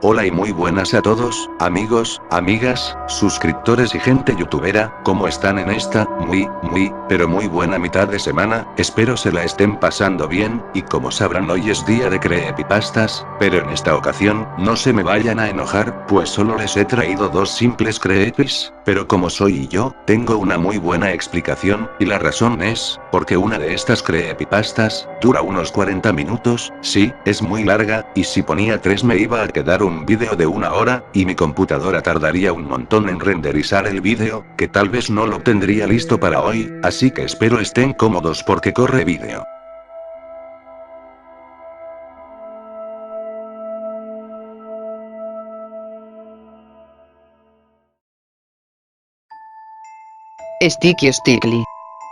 Hola y muy buenas a todos, amigos, amigas, suscriptores y gente youtubera, ¿cómo están en esta, pero muy buena mitad de semana? Espero se la estén pasando bien, y como sabrán hoy es día de creepypastas, pero en esta ocasión, no se me vayan a enojar, pues solo les he traído dos simples creepys, pero como soy yo, tengo una muy buena explicación, y la razón es, porque una de estas creepypastas, dura unos 40 minutos, sí, es muy larga, y si ponía 3 me iba a quedar un vídeo de 1 hora, y mi computadora tardaría un montón en renderizar el vídeo, que tal vez no lo tendría listo para hoy, así que espero estén cómodos porque corre vídeo. Sticky Stickly.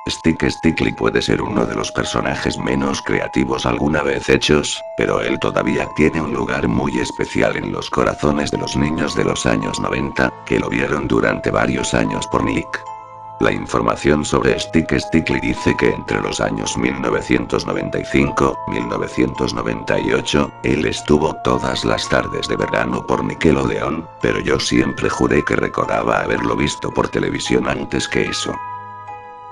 Stickly puede ser uno de los personajes menos creativos alguna vez hechos, pero él todavía tiene un lugar muy especial en los corazones de los niños de los años 90, que lo vieron durante varios años por Nick. La información sobre Stickly dice que entre los años 1995, 1998, él estuvo todas las tardes de verano por Nickelodeon, pero yo siempre juré que recordaba haberlo visto por televisión antes que eso.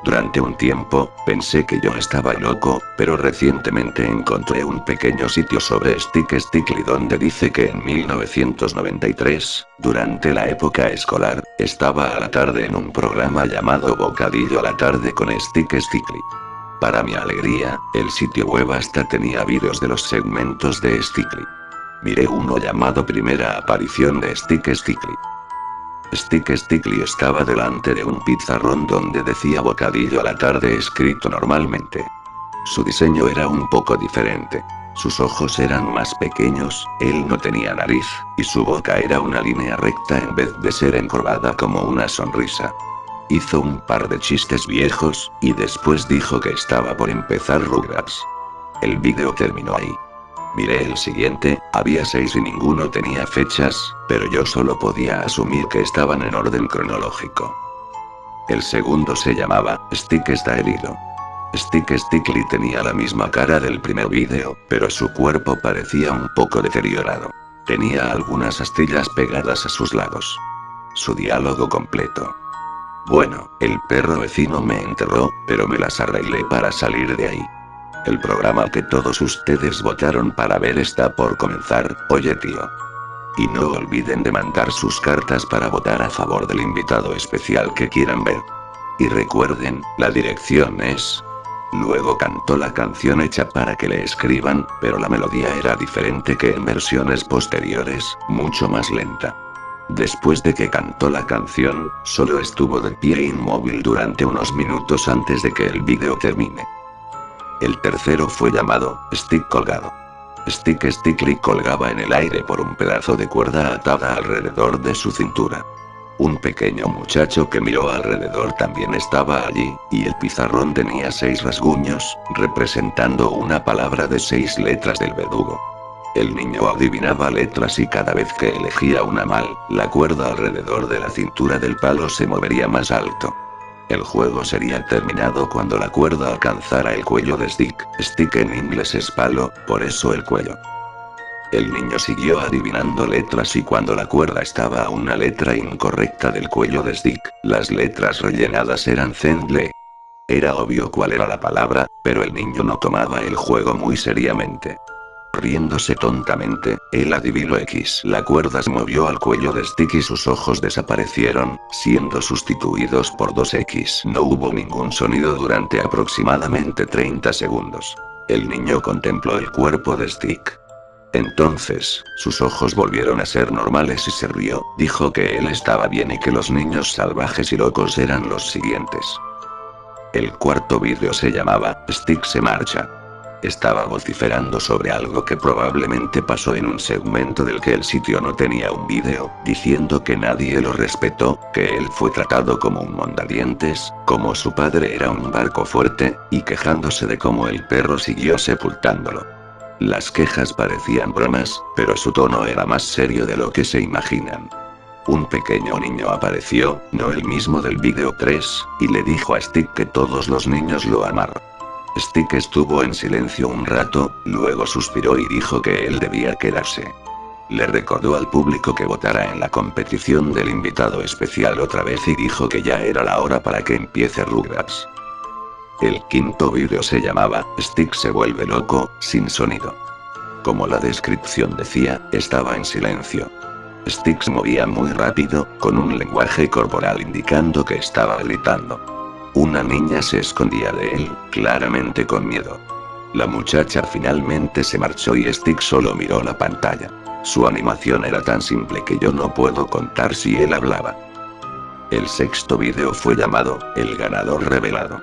Durante un tiempo, pensé que yo estaba loco, pero recientemente encontré un pequeño sitio sobre Stickly donde dice que en 1993, durante la época escolar, estaba a la tarde en un programa llamado Bocadillo a la tarde con Stickly. Para mi alegría, el sitio web hasta tenía vídeos de los segmentos de Stickly. Miré uno llamado Primera aparición de Stickly. Stickly estaba delante de un pizarrón donde decía bocadillo a la tarde escrito normalmente. Su diseño era un poco diferente. Sus ojos eran más pequeños, él no tenía nariz, y su boca era una línea recta en vez de ser encorvada como una sonrisa. Hizo un par de chistes viejos, y después dijo que estaba por empezar Rugrats. El vídeo terminó ahí. Miré el siguiente, había 6 y ninguno tenía fechas, pero yo solo podía asumir que estaban en orden cronológico. El segundo se llamaba, Stick está herido. Stickly tenía la misma cara del primer vídeo, pero su cuerpo parecía un poco deteriorado. Tenía algunas astillas pegadas a sus lados. Su diálogo completo. Bueno, el perro vecino me enterró, pero me las arreglé para salir de ahí. El programa que todos ustedes votaron para ver está por comenzar, oye tío. Y no olviden de mandar sus cartas para votar a favor del invitado especial que quieran ver. Y recuerden, la dirección es... Luego cantó la canción hecha para que le escriban, pero la melodía era diferente que en versiones posteriores, mucho más lenta. Después de que cantó la canción, solo estuvo de pie inmóvil durante unos minutos antes de que el vídeo termine. El tercero fue llamado, Stick colgado. Stickly colgaba en el aire por un pedazo de cuerda atada alrededor de su cintura. Un pequeño muchacho que miró alrededor también estaba allí, y el pizarrón tenía 6 rasguños, representando una palabra de 6 letras del verdugo. El niño adivinaba letras y cada vez que elegía una mal, la cuerda alrededor de la cintura del palo se movería más alto. El juego sería terminado cuando la cuerda alcanzara el cuello de Stick. Stick en inglés es palo, por eso el cuello. El niño siguió adivinando letras y cuando la cuerda estaba a una letra incorrecta del cuello de Stick, las letras rellenadas eran Zenle. Era obvio cuál era la palabra, pero el niño no tomaba el juego muy seriamente. Riéndose tontamente, él adivinó X. La cuerda se movió al cuello de Stick y sus ojos desaparecieron, siendo sustituidos por 2X. No hubo ningún sonido durante aproximadamente 30 segundos. El niño contempló el cuerpo de Stick. Entonces, sus ojos volvieron a ser normales y se rió, dijo que él estaba bien y que los niños salvajes y locos eran los siguientes. El cuarto vídeo se llamaba, Stick se marcha. Estaba vociferando sobre algo que probablemente pasó en un segmento del que el sitio no tenía un vídeo, diciendo que nadie lo respetó, que él fue tratado como un mondadientes, como su padre era un barco fuerte, y quejándose de cómo el perro siguió sepultándolo. Las quejas parecían bromas, pero su tono era más serio de lo que se imaginan. Un pequeño niño apareció, no el mismo del vídeo 3, y le dijo a Stick que todos los niños lo amaron. Stick estuvo en silencio un rato, luego suspiró y dijo que él debía quedarse. Le recordó al público que votara en la competición del invitado especial otra vez y dijo que ya era la hora para que empiece Rugrats. El quinto vídeo se llamaba Stick se vuelve loco, sin sonido. Como la descripción decía, estaba en silencio. Stick se movía muy rápido, con un lenguaje corporal indicando que estaba gritando. Una niña se escondía de él, claramente con miedo. La muchacha finalmente se marchó y Stick solo miró la pantalla. Su animación era tan simple que yo no puedo contar si él hablaba. El sexto vídeo fue llamado, El ganador revelado.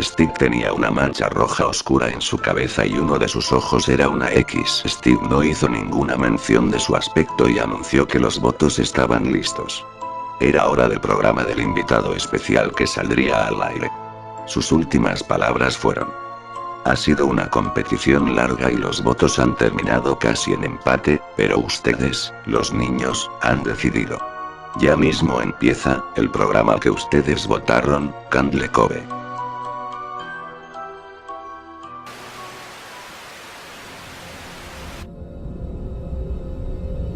Stick tenía una mancha roja oscura en su cabeza y uno de sus ojos era una X. Stick no hizo ninguna mención de su aspecto y anunció que los votos estaban listos. Era hora del programa del invitado especial que saldría al aire. Sus últimas palabras fueron: ha sido una competición larga y los votos han terminado casi en empate, pero ustedes, los niños, han decidido. Ya mismo empieza, el programa que ustedes votaron, Candle Cove.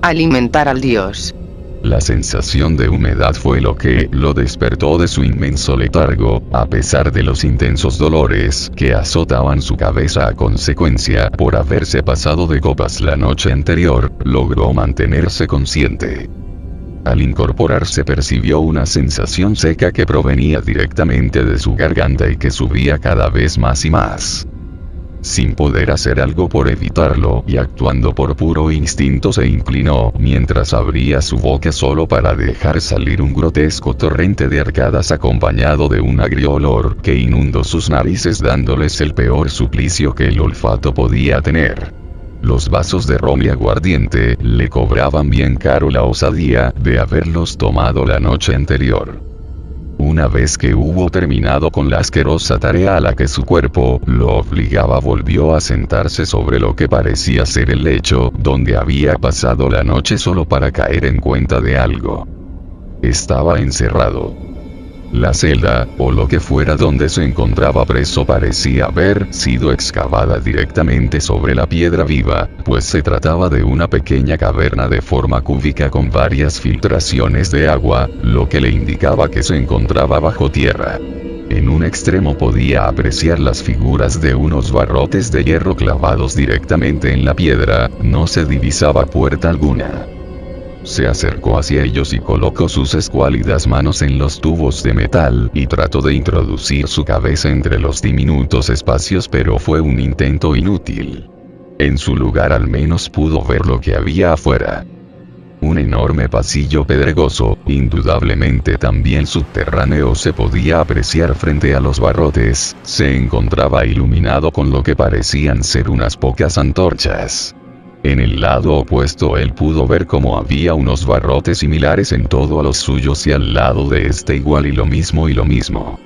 Alimentar al dios. La sensación de humedad fue lo que lo despertó de su inmenso letargo, a pesar de los intensos dolores que azotaban su cabeza a consecuencia por haberse pasado de copas la noche anterior, logró mantenerse consciente. Al incorporarse percibió una sensación seca que provenía directamente de su garganta y que subía cada vez más y más. Sin poder hacer algo por evitarlo y actuando por puro instinto se inclinó mientras abría su boca solo para dejar salir un grotesco torrente de arcadas acompañado de un agrio olor que inundó sus narices dándoles el peor suplicio que el olfato podía tener. Los vasos de ron y aguardiente le cobraban bien caro la osadía de haberlos tomado la noche anterior. Una vez que hubo terminado con la asquerosa tarea a la que su cuerpo lo obligaba, volvió a sentarse sobre lo que parecía ser el lecho, donde había pasado la noche solo para caer en cuenta de algo. Estaba encerrado. La celda, o lo que fuera donde se encontraba preso, parecía haber sido excavada directamente sobre la piedra viva, pues se trataba de una pequeña caverna de forma cúbica con varias filtraciones de agua, lo que le indicaba que se encontraba bajo tierra. En un extremo podía apreciar las figuras de unos barrotes de hierro clavados directamente en la piedra, no se divisaba puerta alguna. Se acercó hacia ellos y colocó sus escuálidas manos en los tubos de metal y trató de introducir su cabeza entre los diminutos espacios, pero fue un intento inútil. En su lugar al menos pudo ver lo que había afuera. Un enorme pasillo pedregoso, indudablemente también subterráneo, se podía apreciar frente a los barrotes, se encontraba iluminado con lo que parecían ser unas pocas antorchas. En el lado opuesto él pudo ver cómo había unos barrotes similares en todo a los suyos y al lado de este igual y lo mismo.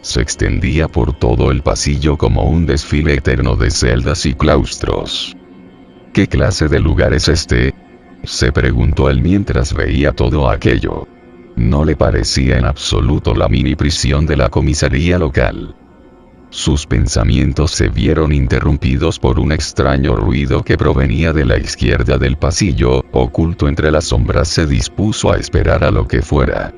Se extendía por todo el pasillo como un desfile eterno de celdas y claustros. ¿Qué clase de lugar es este?, se preguntó él mientras veía todo aquello. No le parecía en absoluto la mini prisión de la comisaría local. Sus pensamientos se vieron interrumpidos por un extraño ruido que provenía de la izquierda del pasillo. Oculto entre las sombras, se dispuso a esperar a lo que fuera.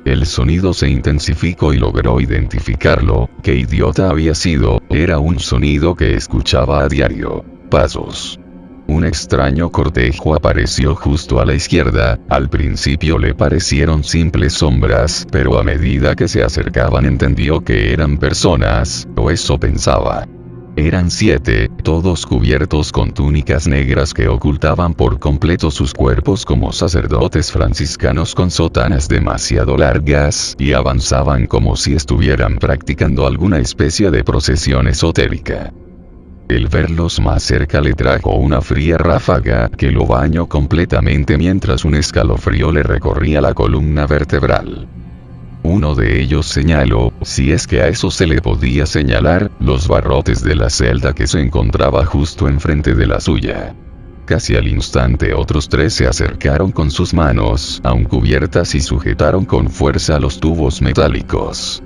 El sonido se intensificó y logró identificarlo. ¿Qué idiota había sido? Era un sonido que escuchaba a diario. Pasos. Un extraño cortejo apareció justo a la izquierda. Al principio le parecieron simples sombras, pero a medida que se acercaban entendió que eran personas, o eso pensaba. Eran 7, todos cubiertos con túnicas negras que ocultaban por completo sus cuerpos como sacerdotes franciscanos con sotanas demasiado largas, y avanzaban como si estuvieran practicando alguna especie de procesión esotérica. El verlos más cerca le trajo una fría ráfaga que lo bañó completamente mientras un escalofrío le recorría la columna vertebral. Uno de ellos señaló, si es que a eso se le podía señalar, los barrotes de la celda que se encontraba justo enfrente de la suya. Casi al instante otros 3 se acercaron con sus manos aún cubiertas y sujetaron con fuerza los tubos metálicos.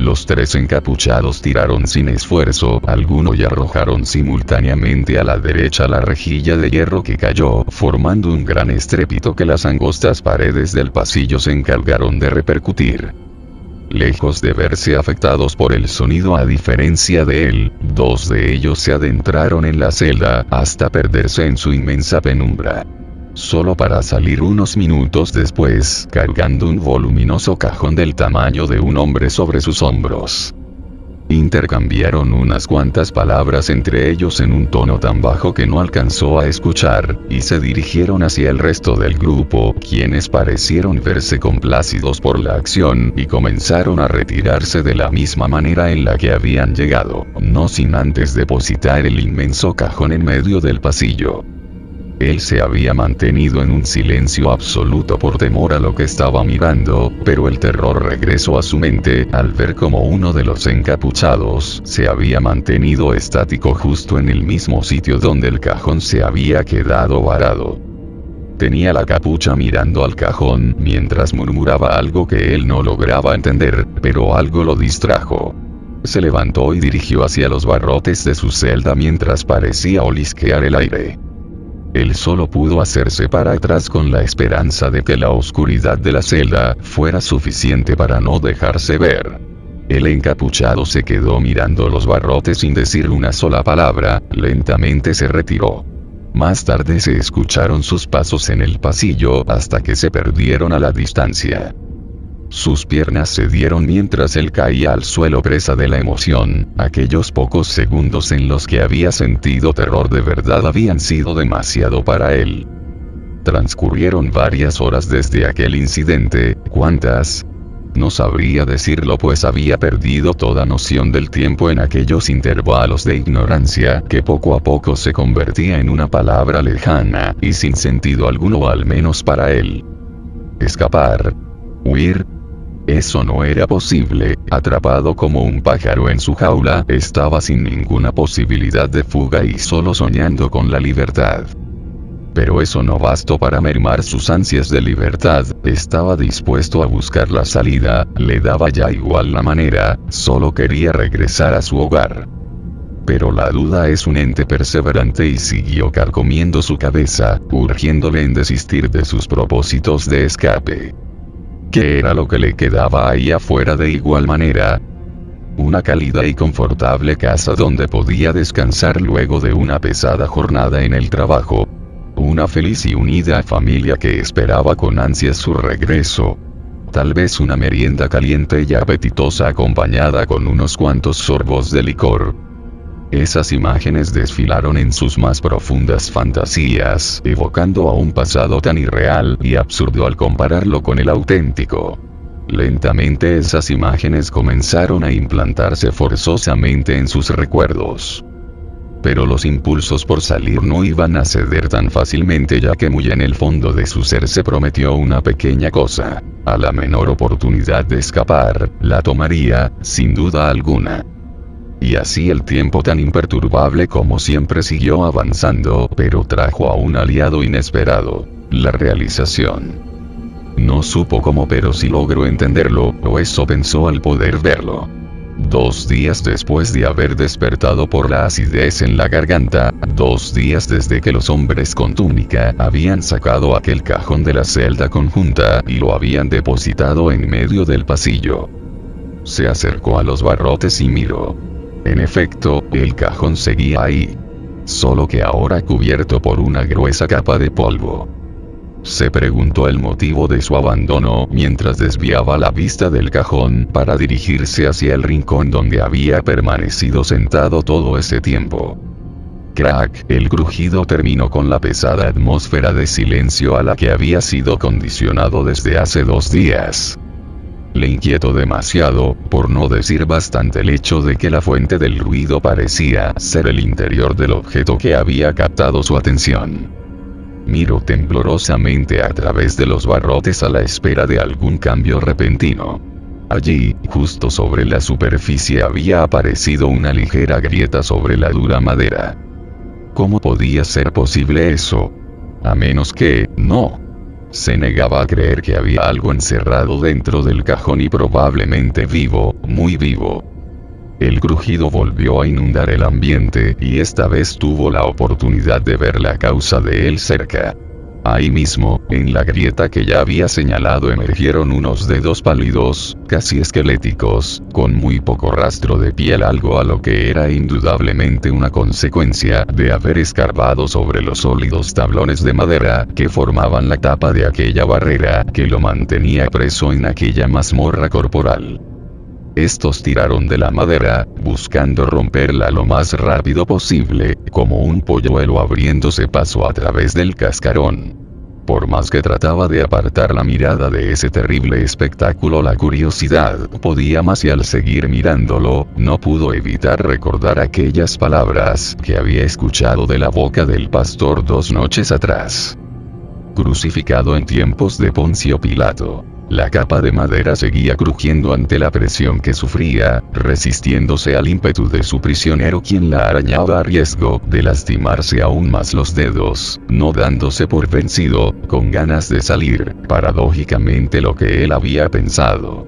Los tres encapuchados tiraron sin esfuerzo alguno y arrojaron simultáneamente a la derecha la rejilla de hierro que cayó, formando un gran estrépito que las angostas paredes del pasillo se encargaron de repercutir. Lejos de verse afectados por el sonido a diferencia de él, dos de ellos se adentraron en la celda hasta perderse en su inmensa penumbra. Solo para salir unos minutos después, cargando un voluminoso cajón del tamaño de un hombre sobre sus hombros. Intercambiaron unas cuantas palabras entre ellos en un tono tan bajo que no alcanzó a escuchar, y se dirigieron hacia el resto del grupo, quienes parecieron verse complacidos por la acción y comenzaron a retirarse de la misma manera en la que habían llegado, no sin antes depositar el inmenso cajón en medio del pasillo. Él se había mantenido en un silencio absoluto por temor a lo que estaba mirando, pero el terror regresó a su mente al ver cómo uno de los encapuchados se había mantenido estático justo en el mismo sitio donde el cajón se había quedado varado. Tenía la capucha mirando al cajón mientras murmuraba algo que él no lograba entender, pero algo lo distrajo. Se levantó y dirigió hacia los barrotes de su celda mientras parecía olisquear el aire. Él solo pudo hacerse para atrás con la esperanza de que la oscuridad de la celda fuera suficiente para no dejarse ver. El encapuchado se quedó mirando los barrotes sin decir una sola palabra, lentamente se retiró. Más tarde se escucharon sus pasos en el pasillo hasta que se perdieron a la distancia. Sus piernas cedieron mientras él caía al suelo presa de la emoción. Aquellos pocos segundos en los que había sentido terror de verdad habían sido demasiado para él. Transcurrieron varias horas desde aquel incidente. ¿Cuántas? No sabría decirlo, pues había perdido toda noción del tiempo en aquellos intervalos de ignorancia que poco a poco se convertía en una palabra lejana y sin sentido alguno, al menos para él. Escapar. Huir. Eso no era posible. Atrapado como un pájaro en su jaula, estaba sin ninguna posibilidad de fuga y solo soñando con la libertad. Pero eso no bastó para mermar sus ansias de libertad. Estaba dispuesto a buscar la salida, le daba ya igual la manera, solo quería regresar a su hogar. Pero la duda es un ente perseverante y siguió carcomiendo su cabeza, urgiéndole en desistir de sus propósitos de escape. ¿Qué era lo que le quedaba ahí afuera de igual manera? Una cálida y confortable casa donde podía descansar luego de una pesada jornada en el trabajo. Una feliz y unida familia que esperaba con ansias su regreso. Tal vez una merienda caliente y apetitosa acompañada con unos cuantos sorbos de licor. Esas imágenes desfilaron en sus más profundas fantasías, evocando a un pasado tan irreal y absurdo al compararlo con el auténtico. Lentamente esas imágenes comenzaron a implantarse forzosamente en sus recuerdos. Pero los impulsos por salir no iban a ceder tan fácilmente, ya que muy en el fondo de su ser se prometió una pequeña cosa: a la menor oportunidad de escapar, la tomaría, sin duda alguna. Y así el tiempo tan imperturbable como siempre siguió avanzando, pero trajo a un aliado inesperado: la realización. No supo cómo, pero sí logró entenderlo, o eso pensó al poder verlo. 2 días después de haber despertado por la acidez en la garganta, 2 días desde que los hombres con túnica habían sacado aquel cajón de la celda conjunta y lo habían depositado en medio del pasillo. Se acercó a los barrotes y miró. En efecto, el cajón seguía ahí. Solo que ahora cubierto por una gruesa capa de polvo. Se preguntó el motivo de su abandono mientras desviaba la vista del cajón para dirigirse hacia el rincón donde había permanecido sentado todo ese tiempo. Crack, el crujido terminó con la pesada atmósfera de silencio a la que había sido condicionado desde hace 2 días. Le inquietó demasiado, por no decir bastante, el hecho de que la fuente del ruido parecía ser el interior del objeto que había captado su atención. Miró temblorosamente a través de los barrotes a la espera de algún cambio repentino. Allí, justo sobre la superficie, había aparecido una ligera grieta sobre la dura madera. ¿Cómo podía ser posible eso? A menos que, no. Se negaba a creer que había algo encerrado dentro del cajón y probablemente vivo, muy vivo. El crujido volvió a inundar el ambiente y esta vez tuvo la oportunidad de ver la causa de él cerca. Ahí mismo, en la grieta que ya había señalado, emergieron unos dedos pálidos, casi esqueléticos, con muy poco rastro de piel, algo a lo que era indudablemente una consecuencia de haber escarbado sobre los sólidos tablones de madera que formaban la tapa de aquella barrera que lo mantenía preso en aquella mazmorra corporal. Estos tiraron de la madera, buscando romperla lo más rápido posible, como un polluelo abriéndose paso a través del cascarón. Por más que trataba de apartar la mirada de ese terrible espectáculo, la curiosidad podía más y al seguir mirándolo, no pudo evitar recordar aquellas palabras que había escuchado de la boca del pastor 2 noches atrás. Crucificado en tiempos de Poncio Pilato. La capa de madera seguía crujiendo ante la presión que sufría, resistiéndose al ímpetu de su prisionero, quien la arañaba a riesgo de lastimarse aún más los dedos, no dándose por vencido, con ganas de salir, paradójicamente lo que él había pensado.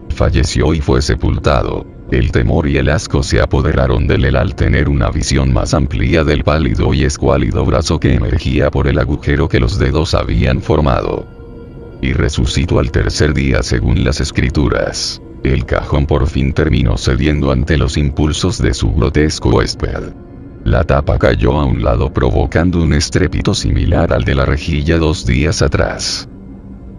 Falleció y fue sepultado. El temor y el asco se apoderaron de él al tener una visión más amplia del pálido y escuálido brazo que emergía por el agujero que los dedos habían formado. Y resucitó al tercer día según las escrituras. El cajón por fin terminó cediendo ante los impulsos de su grotesco huésped. La tapa cayó a un lado provocando un estrépito similar al de la rejilla 2 días atrás.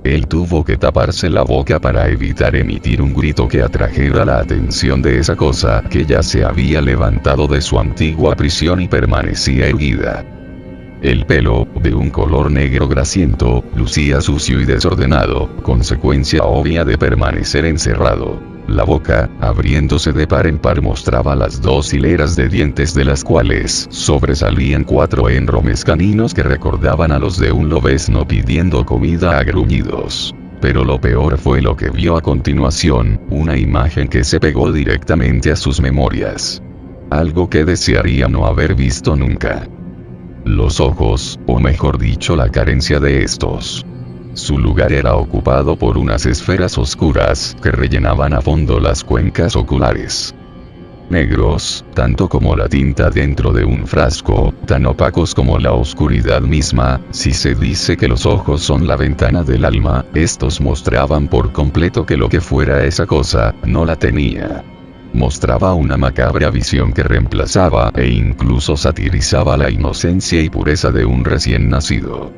Él tuvo que taparse la boca para evitar emitir un grito que atrajera la atención de esa cosa que ya se había levantado de su antigua prisión y permanecía erguida. El pelo, de un color negro grasiento, lucía sucio y desordenado, consecuencia obvia de permanecer encerrado. La boca, abriéndose de par en par, mostraba las 2 hileras de dientes de las cuales sobresalían 4 enromes caninos que recordaban a los de un lobezno pidiendo comida a gruñidos. Pero lo peor fue lo que vio a continuación, una imagen que se pegó directamente a sus memorias. Algo que desearía no haber visto nunca. Los ojos, o mejor dicho la carencia de estos. Su lugar era ocupado por unas esferas oscuras que rellenaban a fondo las cuencas oculares. Negros, tanto como la tinta dentro de un frasco, tan opacos como la oscuridad misma. Si se dice que los ojos son la ventana del alma, estos mostraban por completo que lo que fuera esa cosa, no la tenía. Mostraba una macabra visión que reemplazaba e incluso satirizaba la inocencia y pureza de un recién nacido.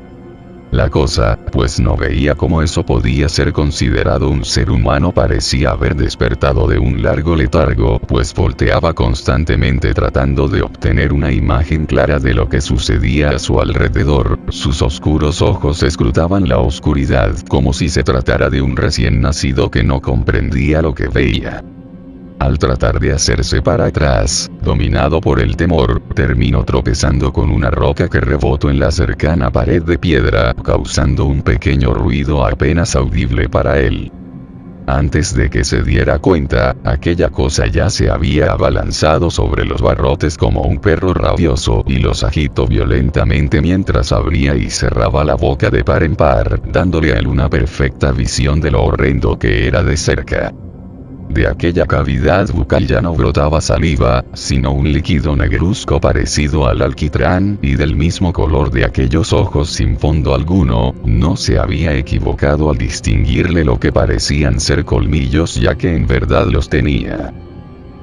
La cosa, pues no veía cómo eso podía ser considerado un ser humano, parecía haber despertado de un largo letargo, pues volteaba constantemente tratando de obtener una imagen clara de lo que sucedía a su alrededor. Sus oscuros ojos escrutaban la oscuridad como si se tratara de un recién nacido que no comprendía lo que veía. Al tratar de hacerse para atrás, dominado por el temor, terminó tropezando con una roca que rebotó en la cercana pared de piedra, causando un pequeño ruido apenas audible para él. Antes de que se diera cuenta, aquella cosa ya se había abalanzado sobre los barrotes como un perro rabioso y los agitó violentamente mientras abría y cerraba la boca de par en par, dándole a él una perfecta visión de lo horrendo que era de cerca. De aquella cavidad bucal ya no brotaba saliva, sino un líquido negruzco parecido al alquitrán, y del mismo color de aquellos ojos sin fondo alguno. No se había equivocado al distinguirle lo que parecían ser colmillos, ya que en verdad los tenía.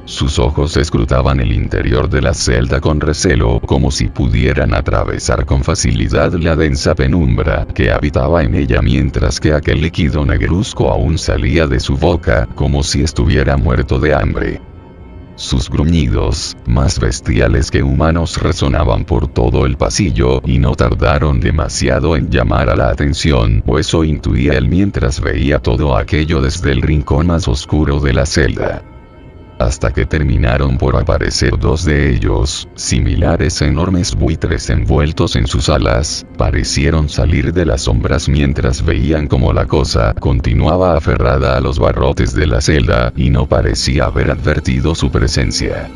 Sus ojos escrutaban el interior de la celda con recelo, como si pudieran atravesar con facilidad la densa penumbra que habitaba en ella, mientras que aquel líquido negruzco aún salía de su boca, como si estuviera muerto de hambre. Sus gruñidos, más bestiales que humanos, resonaban por todo el pasillo, y no tardaron demasiado en llamar a la atención, o eso intuía él mientras veía todo aquello desde el rincón más oscuro de la celda. Hasta que terminaron por aparecer 2 de ellos, similares a enormes buitres envueltos en sus alas, parecieron salir de las sombras mientras veían cómo la cosa continuaba aferrada a los barrotes de la celda, y no parecía haber advertido su presencia.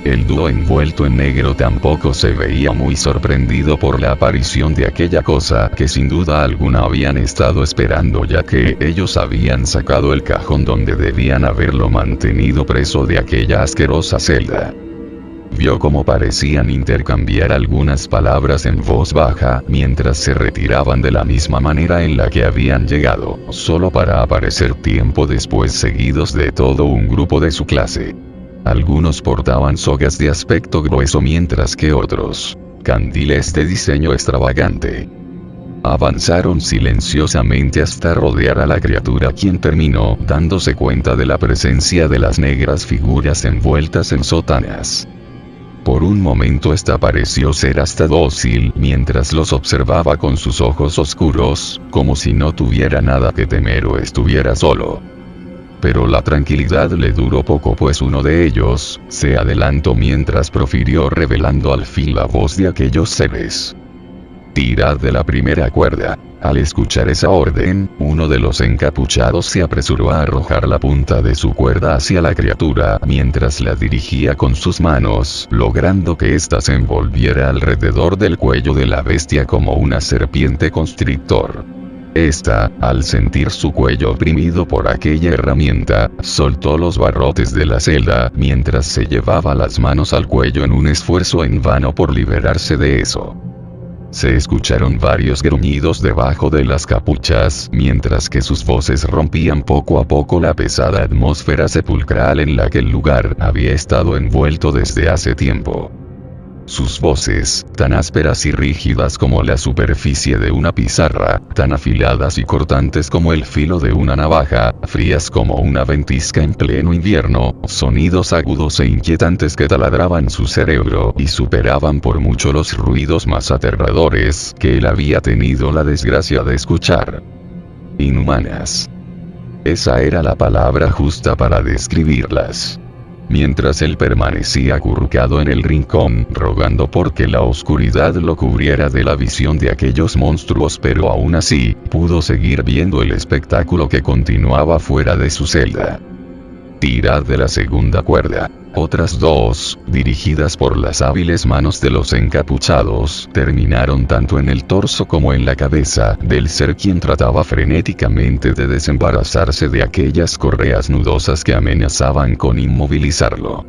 El dúo envuelto en negro tampoco se veía muy sorprendido por la aparición de aquella cosa que sin duda alguna habían estado esperando, ya que ellos habían sacado el cajón donde debían haberlo mantenido preso de aquella asquerosa celda. Vio cómo parecían intercambiar algunas palabras en voz baja mientras se retiraban de la misma manera en la que habían llegado, solo para aparecer tiempo después seguidos de todo un grupo de su clase. Algunos portaban sogas de aspecto grueso mientras que otros, candiles de diseño extravagante. Avanzaron silenciosamente hasta rodear a la criatura, quien terminó dándose cuenta de la presencia de las negras figuras envueltas en sotanas. Por un momento esta pareció ser hasta dócil mientras los observaba con sus ojos oscuros, como si no tuviera nada que temer o estuviera solo. Pero la tranquilidad le duró poco, pues uno de ellos se adelantó mientras profirió revelando al fin la voz de aquellos seres. «Tirad de la primera cuerda». Al escuchar esa orden, uno de los encapuchados se apresuró a arrojar la punta de su cuerda hacia la criatura mientras la dirigía con sus manos, logrando que ésta se envolviera alrededor del cuello de la bestia como una serpiente constrictor. Esta, al sentir su cuello oprimido por aquella herramienta, soltó los barrotes de la celda mientras se llevaba las manos al cuello en un esfuerzo en vano por liberarse de eso. Se escucharon varios gruñidos debajo de las capuchas, mientras que sus voces rompían poco a poco la pesada atmósfera sepulcral en la que el lugar había estado envuelto desde hace tiempo. Sus voces, tan ásperas y rígidas como la superficie de una pizarra, tan afiladas y cortantes como el filo de una navaja, frías como una ventisca en pleno invierno, sonidos agudos e inquietantes que taladraban su cerebro y superaban por mucho los ruidos más aterradores que él había tenido la desgracia de escuchar. Inhumanas. Esa era la palabra justa para describirlas. Mientras él permanecía acurrucado en el rincón, rogando porque la oscuridad lo cubriera de la visión de aquellos monstruos, pero aún así, pudo seguir viendo el espectáculo que continuaba fuera de su celda. «Tirad de la segunda cuerda». Otras dos, dirigidas por las hábiles manos de los encapuchados, terminaron tanto en el torso como en la cabeza del ser, quien trataba frenéticamente de desembarazarse de aquellas correas nudosas que amenazaban con inmovilizarlo.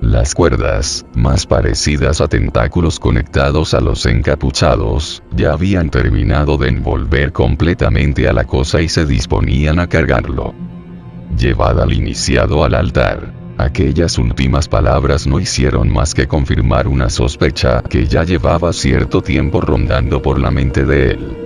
Las cuerdas, más parecidas a tentáculos conectados a los encapuchados, ya habían terminado de envolver completamente a la cosa y se disponían a cargarlo. «Llevad al iniciado al altar». Aquellas últimas palabras no hicieron más que confirmar una sospecha que ya llevaba cierto tiempo rondando por la mente de él.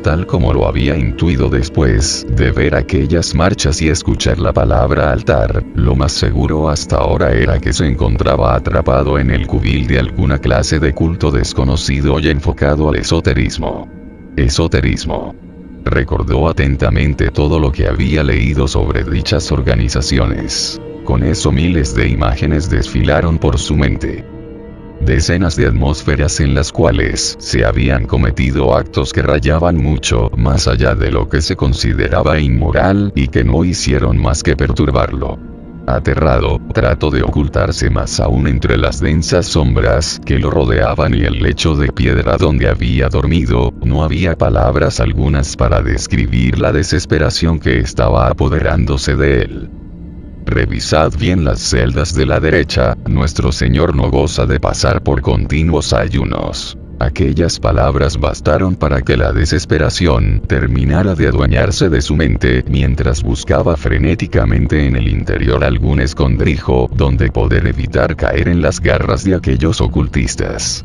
Tal como lo había intuido después de ver aquellas marchas y escuchar la palabra altar, lo más seguro hasta ahora era que se encontraba atrapado en el cubil de alguna clase de culto desconocido y enfocado al esoterismo. Esoterismo. Recordó atentamente todo lo que había leído sobre dichas organizaciones. Con eso miles de imágenes desfilaron por su mente. Decenas de atmósferas en las cuales se habían cometido actos que rayaban mucho más allá de lo que se consideraba inmoral y que no hicieron más que perturbarlo. Aterrado, trató de ocultarse más aún entre las densas sombras que lo rodeaban y el lecho de piedra donde había dormido. No había palabras algunas para describir la desesperación que estaba apoderándose de él. «Revisad bien las celdas de la derecha, nuestro Señor no goza de pasar por continuos ayunos». Aquellas palabras bastaron para que la desesperación terminara de adueñarse de su mente mientras buscaba frenéticamente en el interior algún escondrijo donde poder evitar caer en las garras de aquellos ocultistas.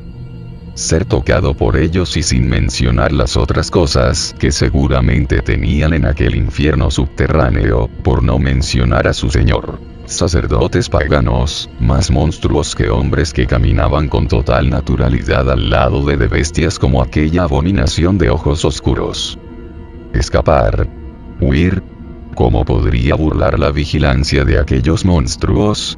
Ser tocado por ellos y sin mencionar las otras cosas que seguramente tenían en aquel infierno subterráneo, por no mencionar a su Señor. Sacerdotes paganos, más monstruos que hombres que caminaban con total naturalidad al lado de bestias como aquella abominación de ojos oscuros. Escapar. Huir. ¿Cómo podría burlar la vigilancia de aquellos monstruos?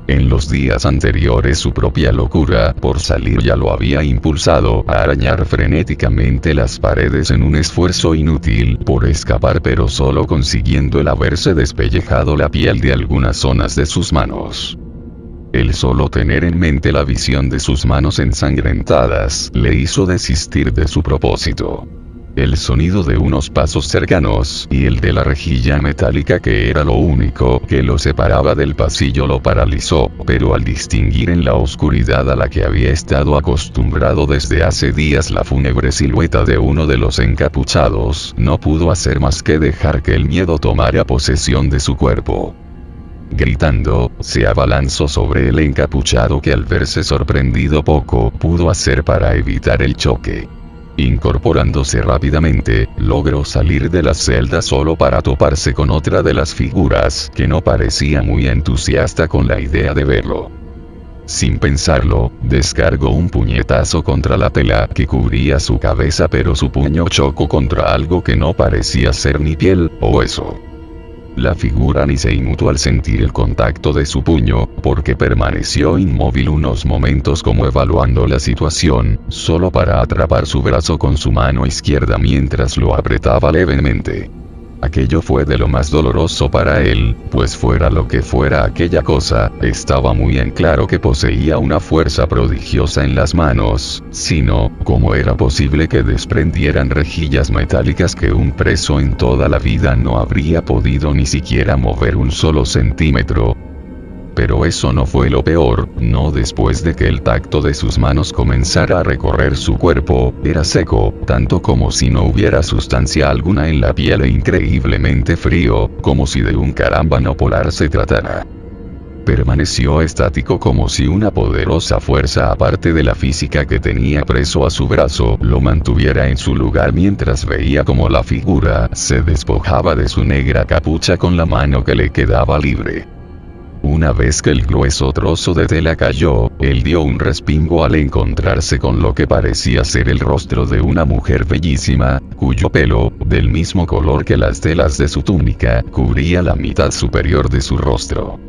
En los días anteriores su propia locura por salir ya lo había impulsado a arañar frenéticamente las paredes en un esfuerzo inútil por escapar, pero solo consiguiendo el haberse despellejado la piel de algunas zonas de sus manos. El solo tener en mente la visión de sus manos ensangrentadas le hizo desistir de su propósito. El sonido de unos pasos cercanos y el de la rejilla metálica que era lo único que lo separaba del pasillo lo paralizó, pero al distinguir en la oscuridad a la que había estado acostumbrado desde hace días la fúnebre silueta de uno de los encapuchados, no pudo hacer más que dejar que el miedo tomara posesión de su cuerpo. Gritando, se abalanzó sobre el encapuchado que al verse sorprendido poco pudo hacer para evitar el choque. Incorporándose rápidamente, logró salir de la celda solo para toparse con otra de las figuras que no parecía muy entusiasta con la idea de verlo. Sin pensarlo, descargó un puñetazo contra la tela que cubría su cabeza, pero su puño chocó contra algo que no parecía ser ni piel o hueso. La figura ni se inmutó al sentir el contacto de su puño, porque permaneció inmóvil unos momentos como evaluando la situación, solo para atrapar su brazo con su mano izquierda mientras lo apretaba levemente. Aquello fue de lo más doloroso para él, pues fuera lo que fuera aquella cosa, estaba muy en claro que poseía una fuerza prodigiosa en las manos, sino, ¿cómo era posible que desprendieran rejillas metálicas que un preso en toda la vida no habría podido ni siquiera mover un solo centímetro? Pero eso no fue lo peor, no después de que el tacto de sus manos comenzara a recorrer su cuerpo, era seco, tanto como si no hubiera sustancia alguna en la piel e increíblemente frío, como si de un carámbano polar se tratara. Permaneció estático como si una poderosa fuerza aparte de la física que tenía preso a su brazo lo mantuviera en su lugar mientras veía como la figura se despojaba de su negra capucha con la mano que le quedaba libre. Una vez que el grueso trozo de tela cayó, él dio un respingo al encontrarse con lo que parecía ser el rostro de una mujer bellísima, cuyo pelo, del mismo color que las telas de su túnica, cubría la mitad superior de su rostro.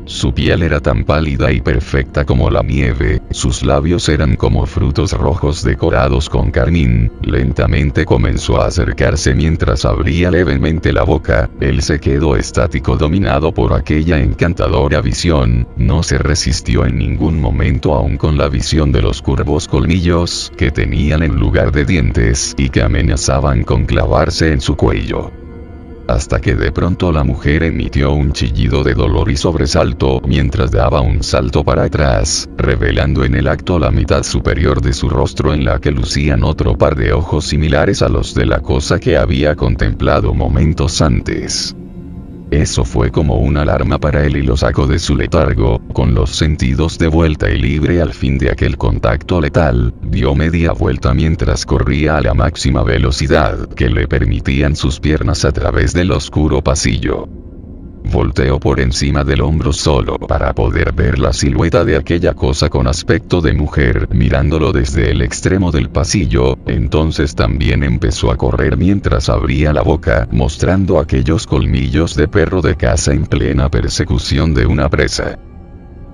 Su piel era tan pálida y perfecta como la nieve, sus labios eran como frutos rojos decorados con carmín. Lentamente comenzó a acercarse mientras abría levemente la boca. Él se quedó estático dominado por aquella encantadora visión, no se resistió en ningún momento aun con la visión de los curvos colmillos que tenían en lugar de dientes y que amenazaban con clavarse en su cuello. Hasta que de pronto la mujer emitió un chillido de dolor y sobresalto mientras daba un salto para atrás, revelando en el acto la mitad superior de su rostro en la que lucían otro par de ojos similares a los de la cosa que había contemplado momentos antes. Eso fue como una alarma para él y lo sacó de su letargo, con los sentidos de vuelta y libre al fin de aquel contacto letal, dio media vuelta mientras corría a la máxima velocidad que le permitían sus piernas a través del oscuro pasillo. Volteó por encima del hombro solo para poder ver la silueta de aquella cosa con aspecto de mujer mirándolo desde el extremo del pasillo. Entonces también empezó a correr mientras abría la boca, mostrando aquellos colmillos de perro de caza en plena persecución de una presa.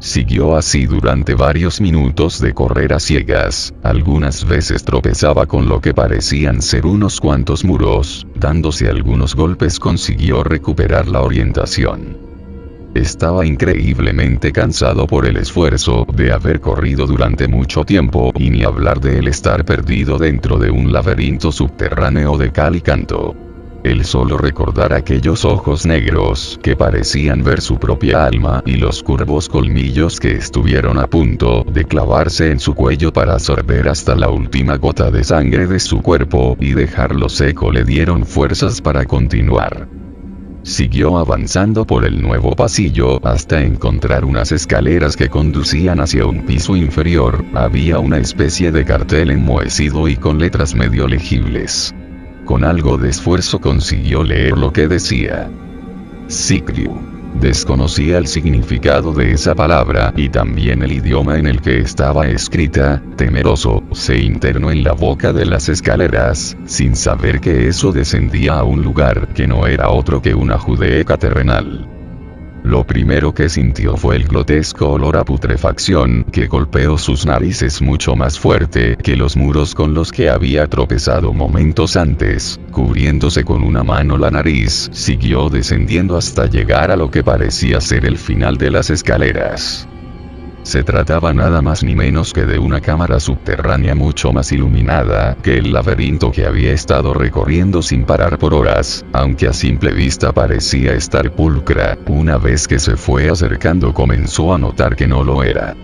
Siguió así durante varios minutos de correr a ciegas, algunas veces tropezaba con lo que parecían ser unos cuantos muros, dándose algunos golpes consiguió recuperar la orientación. Estaba increíblemente cansado por el esfuerzo de haber corrido durante mucho tiempo y ni hablar de él estar perdido dentro de un laberinto subterráneo de cal y canto. El solo recordar aquellos ojos negros que parecían ver su propia alma y los curvos colmillos que estuvieron a punto de clavarse en su cuello para absorber hasta la última gota de sangre de su cuerpo y dejarlo seco le dieron fuerzas para continuar. Siguió avanzando por el nuevo pasillo hasta encontrar unas escaleras que conducían hacia un piso inferior. Había una especie de cartel enmohecido y con letras medio legibles. Con algo de esfuerzo consiguió leer lo que decía. Sikriu. Desconocía el significado de esa palabra y también el idioma en el que estaba escrita. Temeroso, se internó en la boca de las escaleras, sin saber que eso descendía a un lugar que no era otro que una Judeca terrenal. Lo primero que sintió fue el grotesco olor a putrefacción que golpeó sus narices mucho más fuerte que los muros con los que había tropezado momentos antes. Cubriéndose con una mano la nariz, siguió descendiendo hasta llegar a lo que parecía ser el final de las escaleras. Se trataba nada más ni menos que de una cámara subterránea mucho más iluminada que el laberinto que había estado recorriendo sin parar por horas, aunque a simple vista parecía estar pulcra. Una vez que se fue acercando comenzó a notar que no lo era.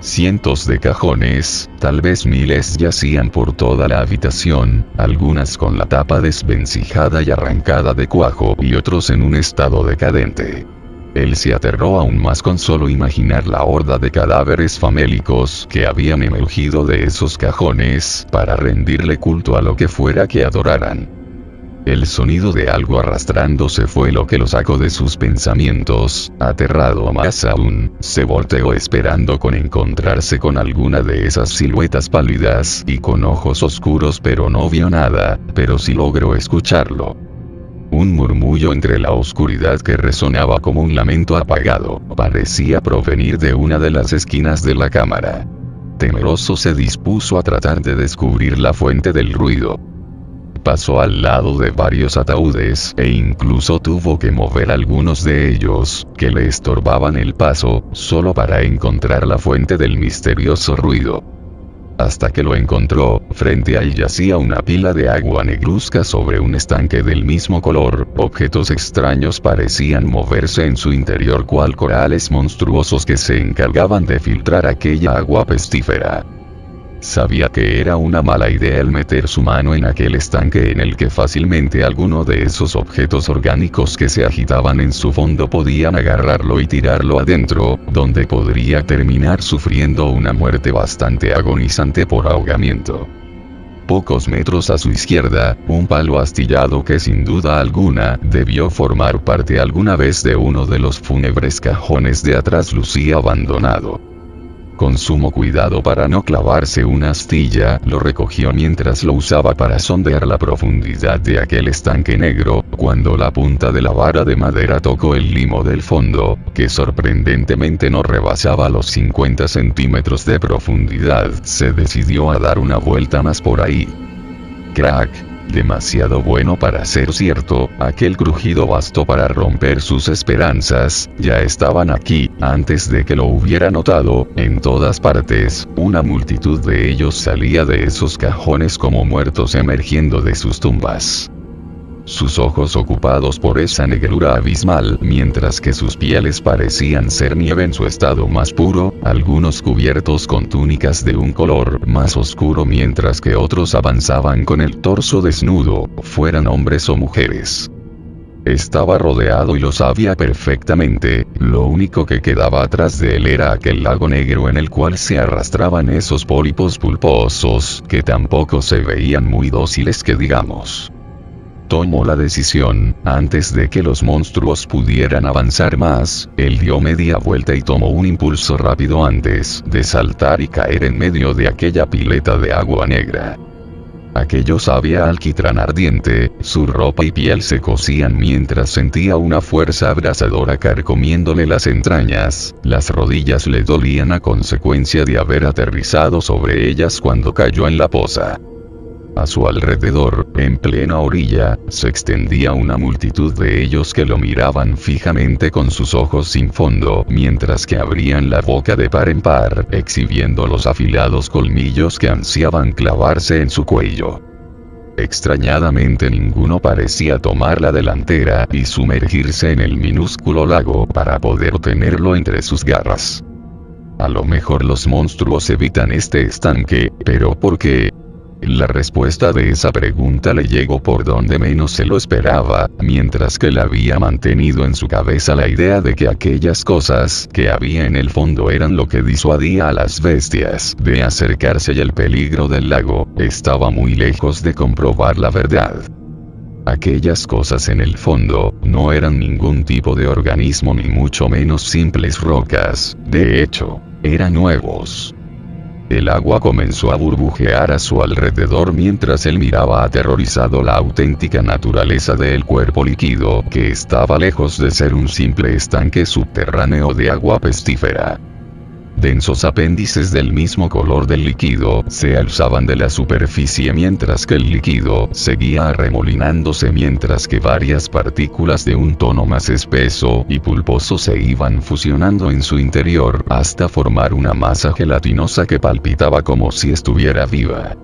Cientos de cajones, tal vez miles, yacían por toda la habitación, algunas con la tapa desvencijada y arrancada de cuajo y otros en un estado decadente. Él se aterró aún más con solo imaginar la horda de cadáveres famélicos que habían emergido de esos cajones para rendirle culto a lo que fuera que adoraran. El sonido de algo arrastrándose fue lo que lo sacó de sus pensamientos. Aterrado más aún, se volteó esperando con encontrarse con alguna de esas siluetas pálidas y con ojos oscuros, pero no vio nada, pero sí logró escucharlo. Un murmullo entre la oscuridad que resonaba como un lamento apagado, parecía provenir de una de las esquinas de la cámara. Temeroso se dispuso a tratar de descubrir la fuente del ruido. Pasó al lado de varios ataúdes e incluso tuvo que mover algunos de ellos, que le estorbaban el paso, solo para encontrar la fuente del misterioso ruido. Hasta que lo encontró, frente a él yacía una pila de agua negruzca sobre un estanque del mismo color. Objetos extraños parecían moverse en su interior cual corales monstruosos que se encargaban de filtrar aquella agua pestífera. Sabía que era una mala idea el meter su mano en aquel estanque en el que fácilmente alguno de esos objetos orgánicos que se agitaban en su fondo podían agarrarlo y tirarlo adentro, donde podría terminar sufriendo una muerte bastante agonizante por ahogamiento. Pocos metros a su izquierda, un palo astillado que sin duda alguna debió formar parte alguna vez de uno de los fúnebres cajones de atrás lucía abandonado. Con sumo cuidado para no clavarse una astilla, lo recogió mientras lo usaba para sondear la profundidad de aquel estanque negro. Cuando la punta de la vara de madera tocó el limo del fondo, que sorprendentemente no rebasaba los 50 centímetros de profundidad, se decidió a dar una vuelta más por ahí. Crack. Demasiado bueno para ser cierto, aquel crujido bastó para romper sus esperanzas. Ya estaban aquí, antes de que lo hubiera notado, en todas partes. Una multitud de ellos salía de esos cajones como muertos emergiendo de sus tumbas. Sus ojos ocupados por esa negrura abismal, mientras que sus pieles parecían ser nieve en su estado más puro, algunos cubiertos con túnicas de un color más oscuro mientras que otros avanzaban con el torso desnudo, fueran hombres o mujeres. Estaba rodeado y lo sabía perfectamente. Lo único que quedaba atrás de él era aquel lago negro en el cual se arrastraban esos pólipos pulposos, que tampoco se veían muy dóciles que digamos. Tomó la decisión. Antes de que los monstruos pudieran avanzar más, él dio media vuelta y tomó un impulso rápido antes de saltar y caer en medio de aquella pileta de agua negra. Aquello sabía a alquitrán ardiente. Su ropa y piel se cocían mientras sentía una fuerza abrasadora carcomiéndole las entrañas. Las rodillas le dolían a consecuencia de haber aterrizado sobre ellas cuando cayó en la poza. A su alrededor, en plena orilla, se extendía una multitud de ellos que lo miraban fijamente con sus ojos sin fondo, mientras que abrían la boca de par en par, exhibiendo los afilados colmillos que ansiaban clavarse en su cuello. Extrañadamente ninguno parecía tomar la delantera y sumergirse en el minúsculo lago para poder tenerlo entre sus garras. A lo mejor los monstruos evitan este estanque, pero ¿por qué? La respuesta de esa pregunta le llegó por donde menos se lo esperaba, mientras que le había mantenido en su cabeza la idea de que aquellas cosas que había en el fondo eran lo que disuadía a las bestias de acercarse y el peligro del lago estaba muy lejos de comprobar la verdad. Aquellas cosas en el fondo no eran ningún tipo de organismo ni mucho menos simples rocas, de hecho, eran nuevos. El agua comenzó a burbujear a su alrededor mientras él miraba aterrorizado la auténtica naturaleza del cuerpo líquido que estaba lejos de ser un simple estanque subterráneo de agua pestífera. Densos apéndices del mismo color del líquido se alzaban de la superficie mientras que el líquido seguía arremolinándose, mientras que varias partículas de un tono más espeso y pulposo se iban fusionando en su interior hasta formar una masa gelatinosa que palpitaba como si estuviera viva.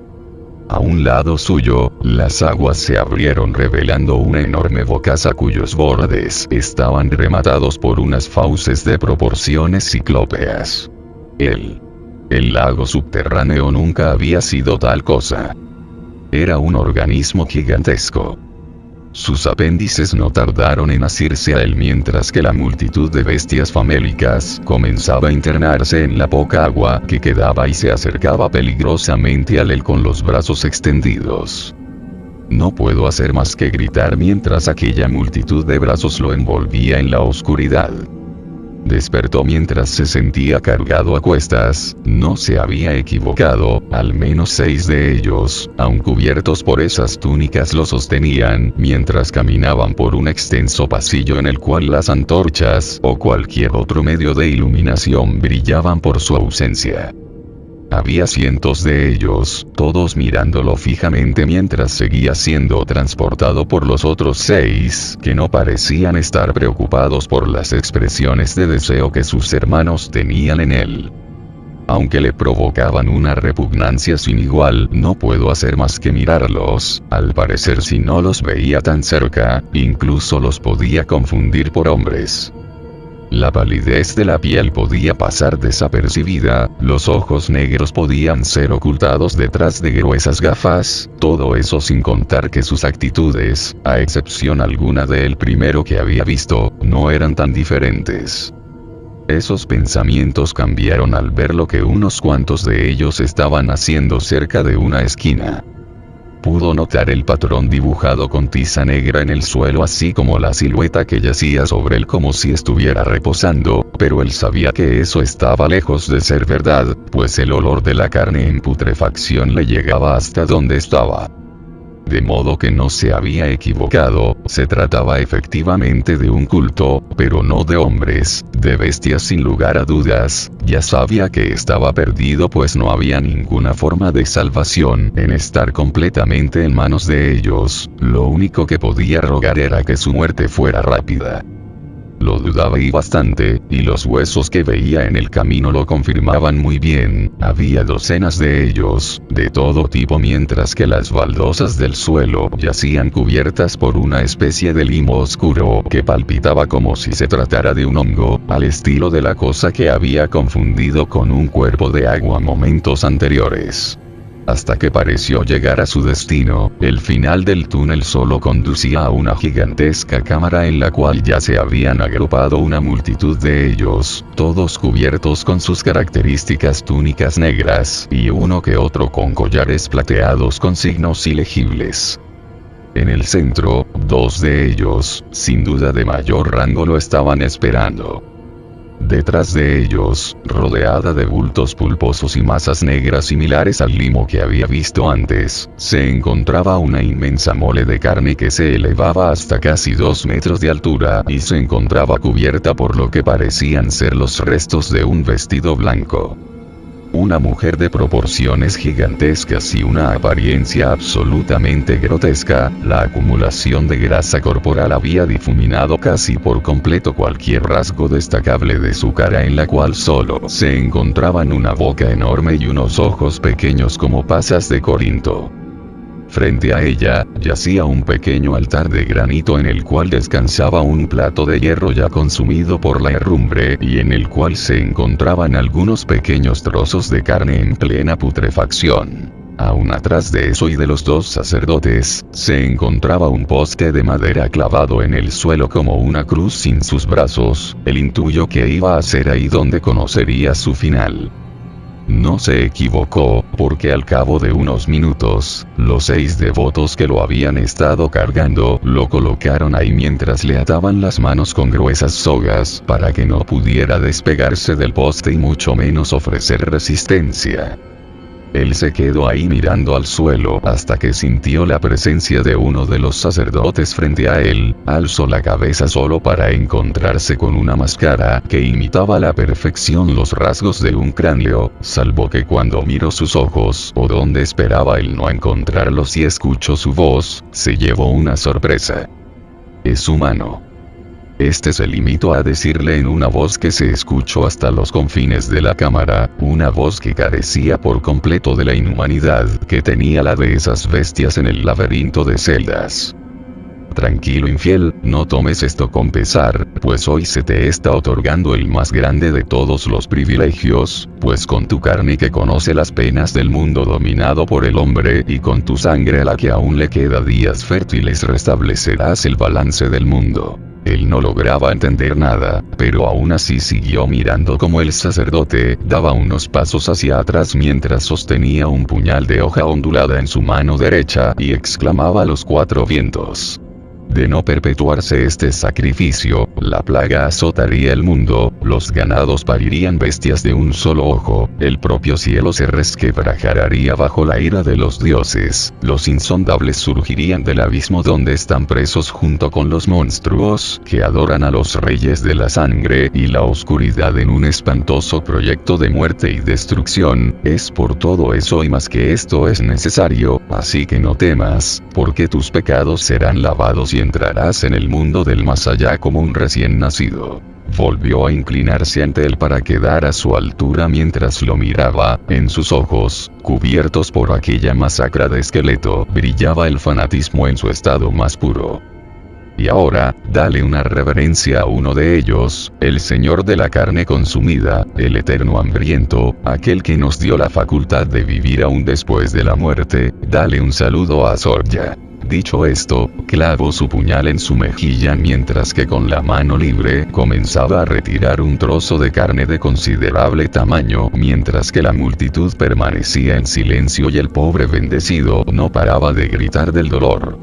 A un lado suyo, las aguas se abrieron revelando una enorme bocaza cuyos bordes estaban rematados por unas fauces de proporciones ciclópeas. El lago subterráneo nunca había sido tal cosa. Era un organismo gigantesco. Sus apéndices no tardaron en asirse a él mientras que la multitud de bestias famélicas comenzaba a internarse en la poca agua que quedaba y se acercaba peligrosamente a él con los brazos extendidos. No puedo hacer más que gritar mientras aquella multitud de brazos lo envolvía en la oscuridad. Despertó mientras se sentía cargado a cuestas, no se había equivocado, al menos 6 de ellos, aun cubiertos por esas túnicas lo sostenían, mientras caminaban por un extenso pasillo en el cual las antorchas, o cualquier otro medio de iluminación brillaban por su ausencia. Había cientos de ellos, todos mirándolo fijamente mientras seguía siendo transportado por los otros 6, que no parecían estar preocupados por las expresiones de deseo que sus hermanos tenían en él. Aunque le provocaban una repugnancia sin igual, no puedo hacer más que mirarlos. Al parecer, si no los veía tan cerca, incluso los podía confundir por hombres. La palidez de la piel podía pasar desapercibida, los ojos negros podían ser ocultados detrás de gruesas gafas, todo eso sin contar que sus actitudes, a excepción alguna del primero que había visto, no eran tan diferentes. Esos pensamientos cambiaron al ver lo que unos cuantos de ellos estaban haciendo cerca de una esquina. Pudo notar el patrón dibujado con tiza negra en el suelo, así como la silueta que yacía sobre él como si estuviera reposando, pero él sabía que eso estaba lejos de ser verdad, pues el olor de la carne en putrefacción le llegaba hasta donde estaba. De modo que no se había equivocado, se trataba efectivamente de un culto, pero no de hombres, de bestias sin lugar a dudas. Ya sabía que estaba perdido, pues no había ninguna forma de salvación en estar completamente en manos de ellos, lo único que podía rogar era que su muerte fuera rápida. Lo dudaba y bastante, y los huesos que veía en el camino lo confirmaban muy bien. Había docenas de ellos, de todo tipo, mientras que las baldosas del suelo yacían cubiertas por una especie de limo oscuro que palpitaba como si se tratara de un hongo, al estilo de la cosa que había confundido con un cuerpo de agua momentos anteriores. Hasta que pareció llegar a su destino, el final del túnel solo conducía a una gigantesca cámara en la cual ya se habían agrupado una multitud de ellos, todos cubiertos con sus características túnicas negras, y uno que otro con collares plateados con signos ilegibles. En el centro, 2 de ellos, sin duda de mayor rango, lo estaban esperando. Detrás de ellos, rodeada de bultos pulposos y masas negras similares al limo que había visto antes, se encontraba una inmensa mole de carne que se elevaba hasta casi 2 metros de altura y se encontraba cubierta por lo que parecían ser los restos de un vestido blanco. Una mujer de proporciones gigantescas y una apariencia absolutamente grotesca, la acumulación de grasa corporal había difuminado casi por completo cualquier rasgo destacable de su cara, en la cual solo se encontraban una boca enorme y unos ojos pequeños como pasas de Corinto. Frente a ella, yacía un pequeño altar de granito en el cual descansaba un plato de hierro ya consumido por la herrumbre y en el cual se encontraban algunos pequeños trozos de carne en plena putrefacción. Aún atrás de eso y de los 2 sacerdotes, se encontraba un poste de madera clavado en el suelo como una cruz sin sus brazos. Él intuyó que iba a ser ahí donde conocería su final. No se equivocó, porque al cabo de unos minutos, los 6 devotos que lo habían estado cargando, lo colocaron ahí mientras le ataban las manos con gruesas sogas para que no pudiera despegarse del poste y mucho menos ofrecer resistencia. Él se quedó ahí mirando al suelo hasta que sintió la presencia de uno de los sacerdotes frente a él. Alzó la cabeza solo para encontrarse con una máscara que imitaba a la perfección los rasgos de un cráneo, salvo que cuando miró sus ojos o donde esperaba él no encontrarlos y escuchó su voz, se llevó una sorpresa. Es humano. Este se limitó a decirle en una voz que se escuchó hasta los confines de la cámara, una voz que carecía por completo de la inhumanidad que tenía la de esas bestias en el laberinto de celdas. Tranquilo infiel, no tomes esto con pesar, pues hoy se te está otorgando el más grande de todos los privilegios, pues con tu carne que conoce las penas del mundo dominado por el hombre y con tu sangre a la que aún le queda días fértiles restablecerás el balance del mundo. Él no lograba entender nada, pero aún así siguió mirando como el sacerdote daba unos pasos hacia atrás mientras sostenía un puñal de hoja ondulada en su mano derecha y exclamaba a los cuatro vientos. De no perpetuarse este sacrificio, la plaga azotaría el mundo, los ganados parirían bestias de un solo ojo, el propio cielo se resquebrajaría bajo la ira de los dioses, los insondables surgirían del abismo donde están presos junto con los monstruos que adoran a los reyes de la sangre y la oscuridad en un espantoso proyecto de muerte y destrucción. Es por todo eso y más que esto es necesario, así que no temas, porque tus pecados serán lavados y entrarás en el mundo del más allá como un recién nacido. Volvió a inclinarse ante él para quedar a su altura mientras lo miraba. En sus ojos, cubiertos por aquella masacra de esqueleto, brillaba el fanatismo en su estado más puro. Y ahora, dale una reverencia a uno de ellos, el Señor de la carne consumida, el eterno hambriento, aquel que nos dio la facultad de vivir aún después de la muerte. Dale un saludo a Zorya. Dicho esto, clavó su puñal en su mejilla mientras que con la mano libre comenzaba a retirar un trozo de carne de considerable tamaño mientras que la multitud permanecía en silencio y el pobre bendecido no paraba de gritar del dolor.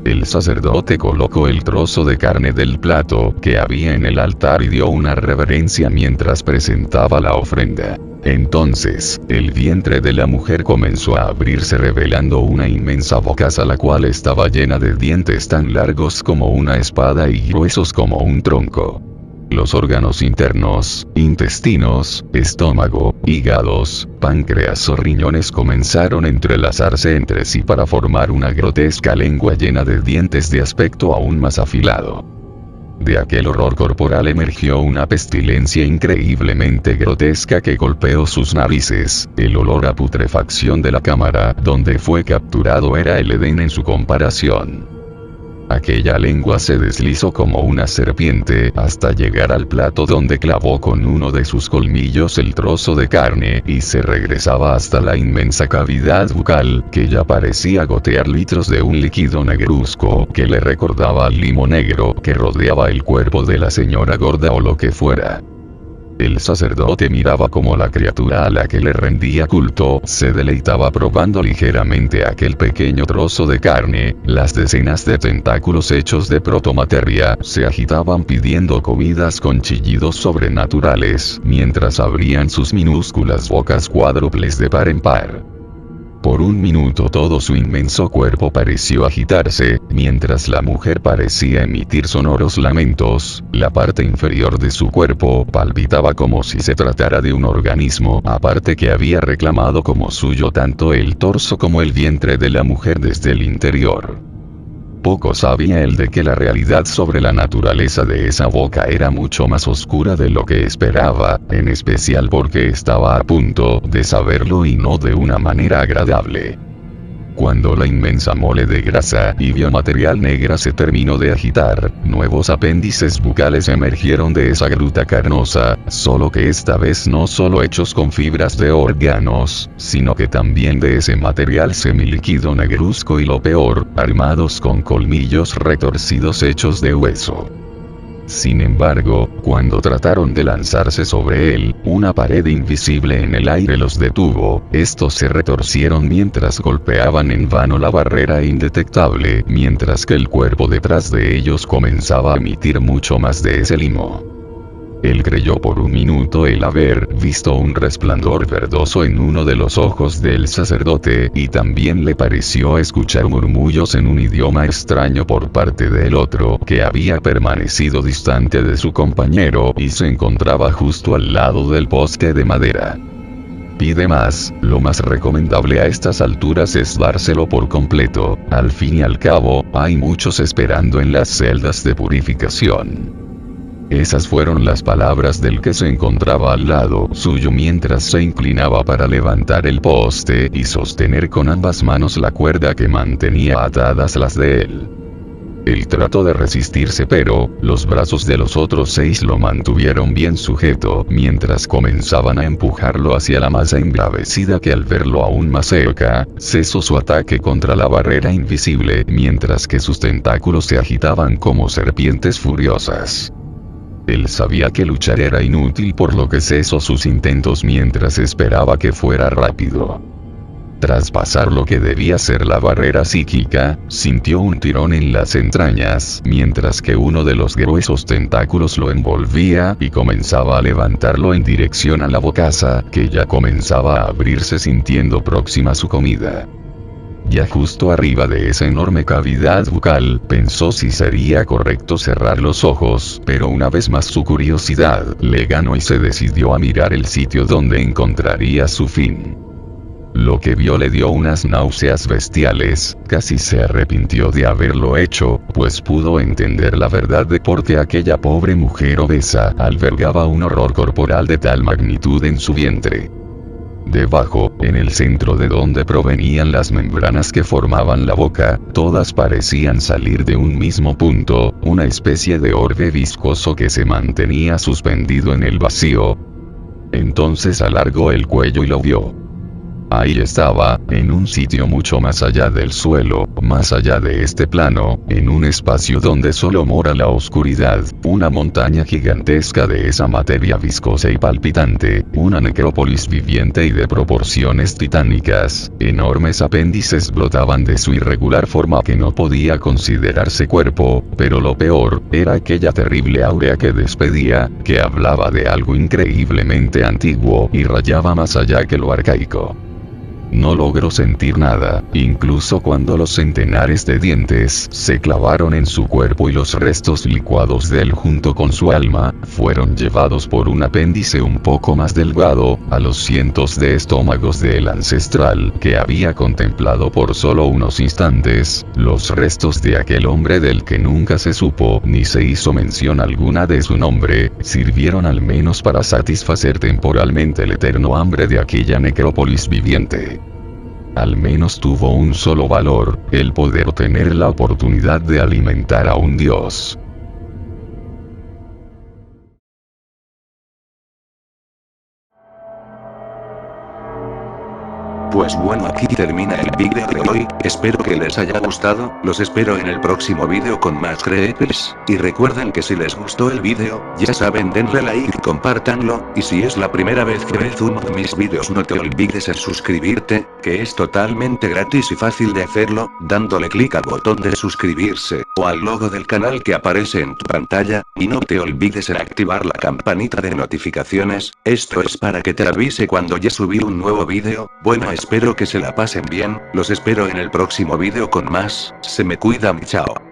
El sacerdote colocó el trozo de carne del plato que había en el altar y dio una reverencia mientras presentaba la ofrenda. Entonces, el vientre de la mujer comenzó a abrirse revelando una inmensa bocaza la cual estaba llena de dientes tan largos como una espada y gruesos como un tronco. Los órganos internos, intestinos, estómago, hígados, páncreas o riñones comenzaron a entrelazarse entre sí para formar una grotesca lengua llena de dientes de aspecto aún más afilado. De aquel horror corporal emergió una pestilencia increíblemente grotesca que golpeó sus narices. El olor a putrefacción de la cámara donde fue capturado era el Edén en su comparación. Aquella lengua se deslizó como una serpiente hasta llegar al plato donde clavó con uno de sus colmillos el trozo de carne y se regresaba hasta la inmensa cavidad bucal que ya parecía gotear litros de un líquido negruzco que le recordaba al limo negro que rodeaba el cuerpo de la señora gorda o lo que fuera. El sacerdote miraba como la criatura a la que le rendía culto se deleitaba probando ligeramente aquel pequeño trozo de carne. Las decenas de tentáculos hechos de protomateria se agitaban pidiendo comidas con chillidos sobrenaturales, mientras abrían sus minúsculas bocas cuádruples de par en par. Por un minuto todo su inmenso cuerpo pareció agitarse, mientras la mujer parecía emitir sonoros lamentos. La parte inferior de su cuerpo palpitaba como si se tratara de un organismo aparte que había reclamado como suyo tanto el torso como el vientre de la mujer desde el interior. Poco sabía él de que la realidad sobre la naturaleza de esa boca era mucho más oscura de lo que esperaba, en especial porque estaba a punto de saberlo y no de una manera agradable. Cuando la inmensa mole de grasa y biomaterial negra se terminó de agitar, nuevos apéndices bucales emergieron de esa gruta carnosa, solo que esta vez no solo hechos con fibras de órganos, sino que también de ese material semilíquido negruzco y lo peor, armados con colmillos retorcidos hechos de hueso. Sin embargo, cuando trataron de lanzarse sobre él, una pared invisible en el aire los detuvo. Estos se retorcieron mientras golpeaban en vano la barrera indetectable, mientras que el cuerpo detrás de ellos comenzaba a emitir mucho más de ese limo. Él creyó por un minuto el haber visto un resplandor verdoso en uno de los ojos del sacerdote, y también le pareció escuchar murmullos en un idioma extraño por parte del otro, que había permanecido distante de su compañero y se encontraba justo al lado del poste de madera. Pide más, lo más recomendable a estas alturas es dárselo por completo, al fin y al cabo, hay muchos esperando en las celdas de purificación. Esas fueron las palabras del que se encontraba al lado suyo mientras se inclinaba para levantar el poste y sostener con ambas manos la cuerda que mantenía atadas las de él. Él trató de resistirse, pero los brazos de los otros 6 lo mantuvieron bien sujeto mientras comenzaban a empujarlo hacia la masa embravecida que al verlo aún más cerca, cesó su ataque contra la barrera invisible mientras que sus tentáculos se agitaban como serpientes furiosas. Él sabía que luchar era inútil, por lo que cesó sus intentos mientras esperaba que fuera rápido. Tras pasar lo que debía ser la barrera psíquica, sintió un tirón en las entrañas, mientras que uno de los gruesos tentáculos lo envolvía y comenzaba a levantarlo en dirección a la bocaza, que ya comenzaba a abrirse sintiendo próxima su comida. Ya justo arriba de esa enorme cavidad bucal, pensó si sería correcto cerrar los ojos, pero una vez más su curiosidad le ganó y se decidió a mirar el sitio donde encontraría su fin. Lo que vio le dio unas náuseas bestiales, casi se arrepintió de haberlo hecho, pues pudo entender la verdad de por qué aquella pobre mujer obesa albergaba un horror corporal de tal magnitud en su vientre. Debajo, en el centro de donde provenían las membranas que formaban la boca, todas parecían salir de un mismo punto, una especie de orbe viscoso que se mantenía suspendido en el vacío. Entonces alargó el cuello y lo vio. Ahí estaba, en un sitio mucho más allá del suelo, más allá de este plano, en un espacio donde solo mora la oscuridad, una montaña gigantesca de esa materia viscosa y palpitante, una necrópolis viviente y de proporciones titánicas, enormes apéndices brotaban de su irregular forma que no podía considerarse cuerpo, pero lo peor, era aquella terrible áurea que despedía, que hablaba de algo increíblemente antiguo y rayaba más allá que lo arcaico. No logró sentir nada, incluso cuando los centenares de dientes se clavaron en su cuerpo y los restos licuados de él junto con su alma, fueron llevados por un apéndice un poco más delgado, a los cientos de estómagos del ancestral que había contemplado por solo unos instantes. Los restos de aquel hombre del que nunca se supo ni se hizo mención alguna de su nombre, sirvieron al menos para satisfacer temporalmente el eterno hambre de aquella necrópolis viviente. Al menos tuvo un solo valor, el poder tener la oportunidad de alimentar a un dios. Pues bueno, aquí termina el vídeo de hoy, espero que les haya gustado, los espero en el próximo vídeo con más creepers, y recuerden que si les gustó el vídeo, ya saben, denle like y compártanlo, y si es la primera vez que ves uno de mis vídeos no te olvides en suscribirte, que es totalmente gratis y fácil de hacerlo, dándole clic al botón de suscribirse, o al logo del canal que aparece en tu pantalla, y no te olvides en activar la campanita de notificaciones, esto es para que te avise cuando ya subí un nuevo vídeo. Bueno, espero que se la pasen bien, los espero en el próximo vídeo con más, se me cuidan, chao.